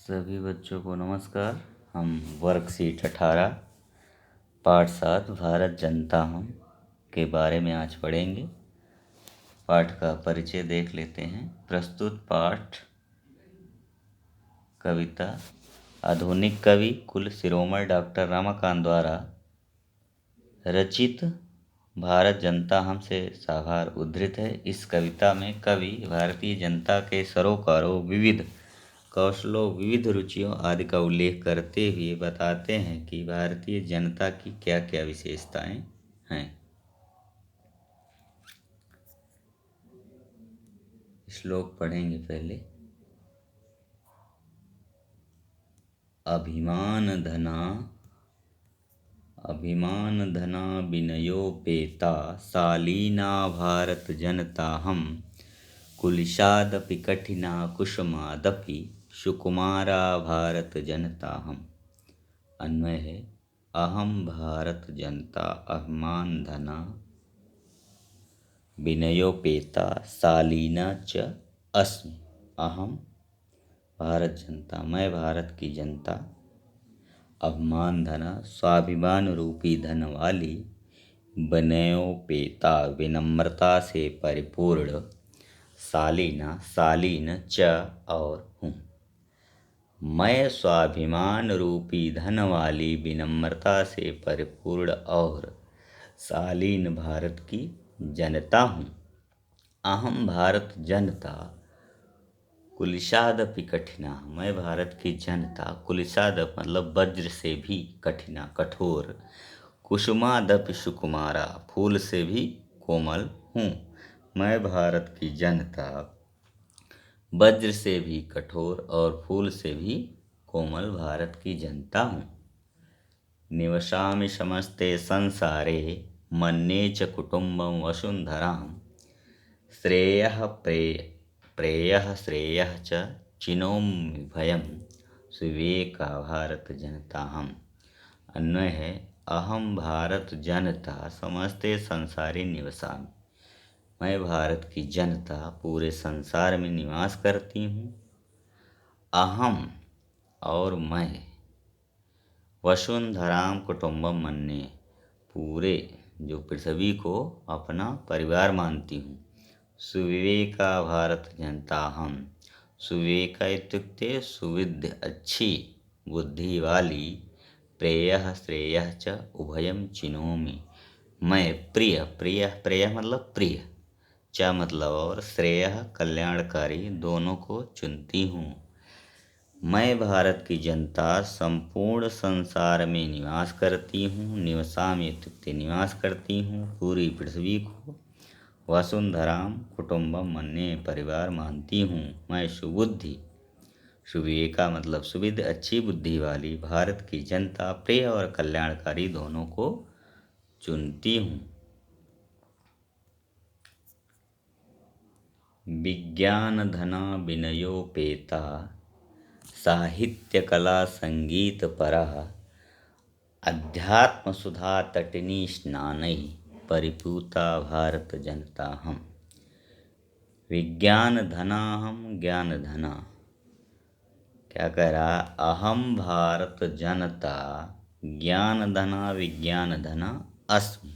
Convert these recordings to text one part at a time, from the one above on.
सभी बच्चों को नमस्कार। हम वर्कशीट 18 पाठ 7 भारत जनता हम के बारे में आज पढ़ेंगे। पाठ का परिचय देख लेते हैं। प्रस्तुत पाठ कविता आधुनिक कवि कुल शिरोमणि डॉक्टर रमाकांत द्वारा रचित भारत जनता हम से साभार उद्धृत है। इस कविता में कवि भारतीय जनता के सरोकारों, विविध कौशलों, विविध रुचियों आदि का उल्लेख करते हुए बताते हैं कि भारतीय जनता की क्या क्या विशेषताएं हैं। श्लोक पढ़ेंगे पहले। अभिमान धना विनयोपेता शालीना भारत जनता हम कुलिशादपि कठिना कुसुमादपि सुकुमारा भारत जनता हम। अन्वय है। अहम भारत जनता अभिमान धना विनयोपेता शालीना च अस्मि। अहम भारत जनता, मैं भारत की जनता, अभिमान धना स्वाभिमान रूपी धन वाली, विनयोपेता विनम्रता से परिपूर्ण, शालीना शालीन च और हूँ। मैं स्वाभिमान रूपी धन वाली, विनम्रता से परिपूर्ण और शालीन भारत की जनता हूँ। अहम भारत जनता कुलिशादपि कठिना, मैं भारत की जनता कुलिशादप मतलब वज्र से भी कठिना कठोर, कुसुमादपि सुकुमारा फूल से भी कोमल हूँ। मैं भारत की जनता वज्र से भी कठोर और फूल से भी कोमल भारत की जनता हूँ। निवसामि समस्ते संसारे मन्ये च कुटुम्बं वसुन्धरां श्रेयः प्रेयः श्रेयः च चिनोमि भयं सुविवेका भारत जनता हम। अन्वय है। अहम भारत जनता समस्ते संसारे निवसामि, मैं भारत की जनता पूरे संसार में निवास करती हूँ। अहम और मैं, वसुंधराम कुटुम्बम मन्ये पूरे जो पृथ्वी को अपना परिवार मानती हूँ। सुविवेका भारत जनता हम, सुविवेका इत्युक्ते सुविद्य अच्छी बुद्धि वाली, प्रेयः श्रेयः च उभयं चिनोमि, मैं प्रिय मतलब प्रिय, च मतलब और, श्रेयः कल्याणकारी दोनों को चुनती हूँ। मैं भारत की जनता संपूर्ण संसार में निवास करती हूँ। निवसामि इत्युक्ते निवास करती हूँ पूरी पृथ्वी को। वसुंधराम कुटुम्बम मन्ये परिवार मानती हूँ। मैं सुबुद्धि, सुविवेका मतलब सुविध अच्छी बुद्धि वाली भारत की जनता प्रिय और कल्याणकारी दोनों को चुनती हूँ। विज्ञान धना विनयोपेता साहित्य कला संगीत परः अध्यात्म सुधा तटिनी स्नानैः परिपूता भारत जनता हम। विज्ञान धना हम ज्ञान धना, क्या कह रहा? अहम भारत जनता ज्ञान धना विज्ञान धना अस्मि,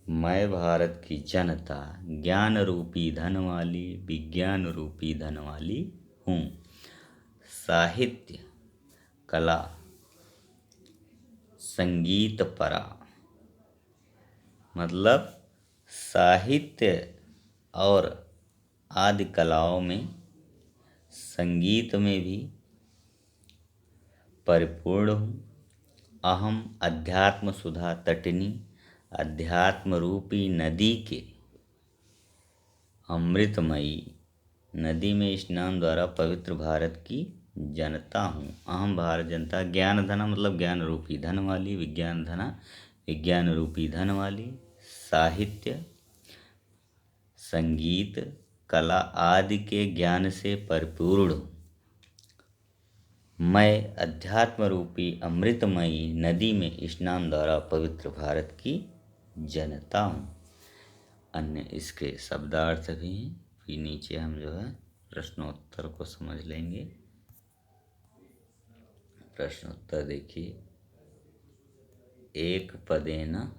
मैं भारत की जनता ज्ञान रूपी धन वाली, विज्ञान रूपी धन वाली हूँ। साहित्य कला संगीत परा मतलब साहित्य और आदि कलाओं में, संगीत में भी परिपूर्ण हूँ। अहम अध्यात्म सुधा तटिनी, अध्यात्म रूपी नदी के, अमृतमयी नदी में स्नान द्वारा पवित्र भारत की जनता हूँ। अहम भारत जनता ज्ञान धना मतलब ज्ञान रूपी धन वाली, विज्ञान धना विज्ञान रूपी धन वाली, साहित्य संगीत कला आदि के ज्ञान से परिपूर्ण हूँ। मैं अध्यात्म रूपी अमृतमयी नदी में स्नान द्वारा पवित्र भारत की जनता हूँ। अन्य इसके शब्दार्थ भी हैं, फिर नीचे हम जो है प्रश्नोत्तर को समझ लेंगे। प्रश्न उत्तर देखिए। एक पदेन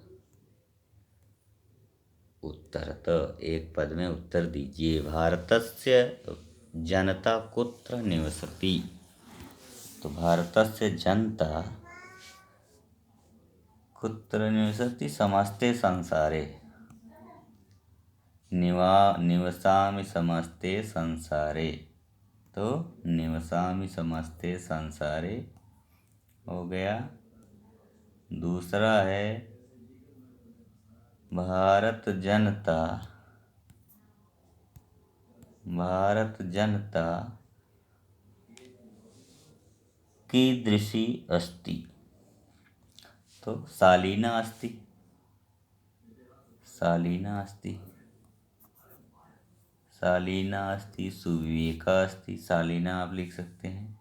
उत्तरत, एक पद में उत्तर दीजिए। भारतस्य जनता कुत्र निवसति? तो भारतस्य जनता कुत्र निवसति? समस्ते संसारे। निवसामि समस्ते संसारे, तो निवसामि समस्ते संसारे हो गया। दूसरा है भारत जनता कीदृशी अस्ति? तो शालीना अस्ति। सुविवेका अस्ति। शालीना आप लिख सकते हैं।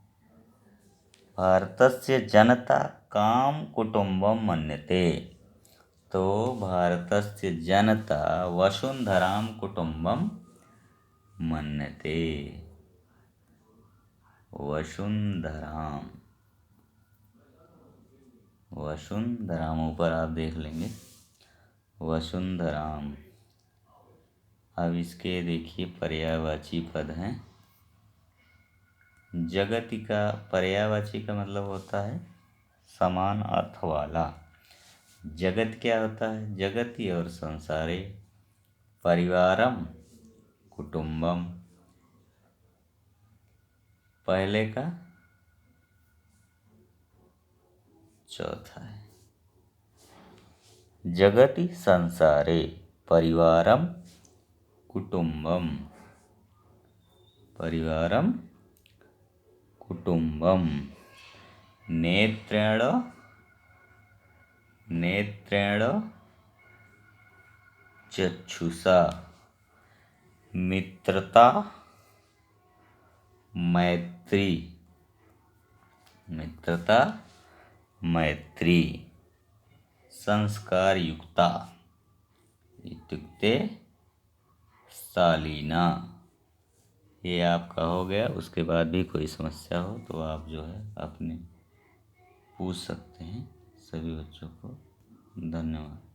भारतस्य जनता कां कुटुम्बं मन्यते? तो भारतस्य जनता वसुंधरां कुटुम्बं मन्यते। वसुंधराम ऊपर आप देख लेंगे, वसुंधराम। अब इसके देखिए पर्यायवाची पद हैं। जगति का पर्यायवाची का मतलब होता है समान अर्थ वाला। जगत क्या होता है? जगति और संसारे। परिवारम कुटुंबम, पहले का चौथा है। जगति संसारे परिवारम कुटुंबम, नेत्रेण चक्षुषा मित्रता मैत्री संस्कार युक्ता इत्युक्ते शालीना। ये आपका हो गया। उसके बाद भी कोई समस्या हो तो आप जो है अपने पूछ सकते हैं। सभी बच्चों को धन्यवाद।